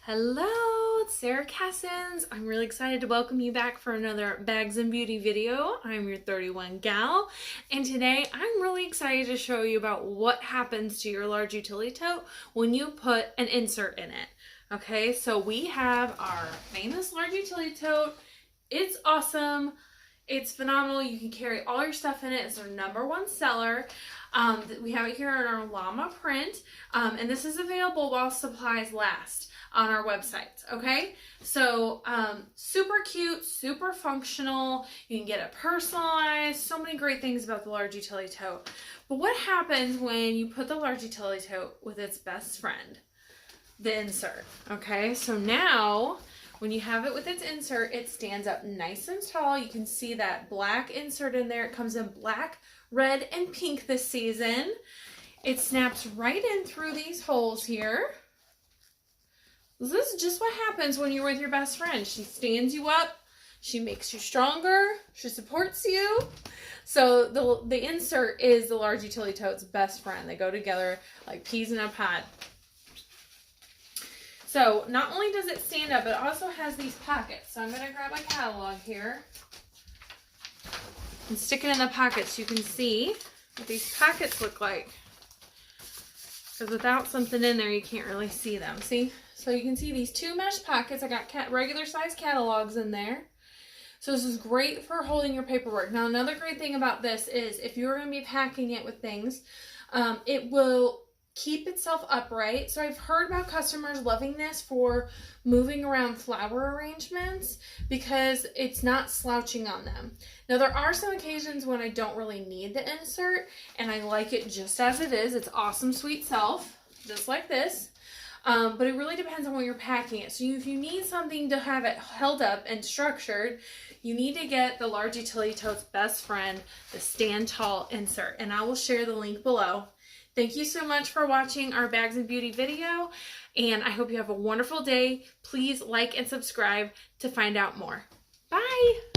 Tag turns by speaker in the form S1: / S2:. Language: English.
S1: Hello, it's Sarah Cassins. I'm really excited to welcome you back for another Bags and Beauty video. I'm your 31 gal, and today I'm really excited to show you about what happens to your large utility tote when you put an insert in it. Okay, so we have our famous large utility tote. It's awesome. It's phenomenal. You can carry all your stuff in it. It's our #1 seller. We have it here in our llama print, and this is available while supplies last on our website. Okay, so super cute, super functional. You can get it personalized. So many great things about the large utility tote. But what happens when you put the large utility tote with its best friend, the insert? Okay, so now when you have it with its insert, it stands up nice and tall. You can see that black insert in there. It comes in black, red, and pink this season. It snaps right in through these holes here. This is just what happens when you're with your best friend. She stands you up. She makes you stronger. She supports you. So the insert is the large utility tote's best friend. They go together like peas in a pod. So not only does it stand up, it also has these pockets. So I'm going to grab my catalog here and stick it in the pockets so you can see what these pockets look like. Because without something in there, you can't really see them. See? So you can see these two mesh pockets. I got regular size catalogs in there. So this is great for holding your paperwork. Now another great thing about this is if you're going to be packing it with things, it will keep itself upright. So I've heard about customers loving this for moving around flower arrangements because it's not slouching on them. Now there are some occasions when I don't really need the insert and I like it just as it is. It's awesome sweet self, just like this. But it really depends on what you're packing it. So if you need something to have it held up and structured, you need to get the large utility tote's best friend, the Stand Tall insert. And I will share the link below. Thank you so much for watching our Bags and Beauty video, and I hope you have a wonderful day. Please like and subscribe to find out more. Bye!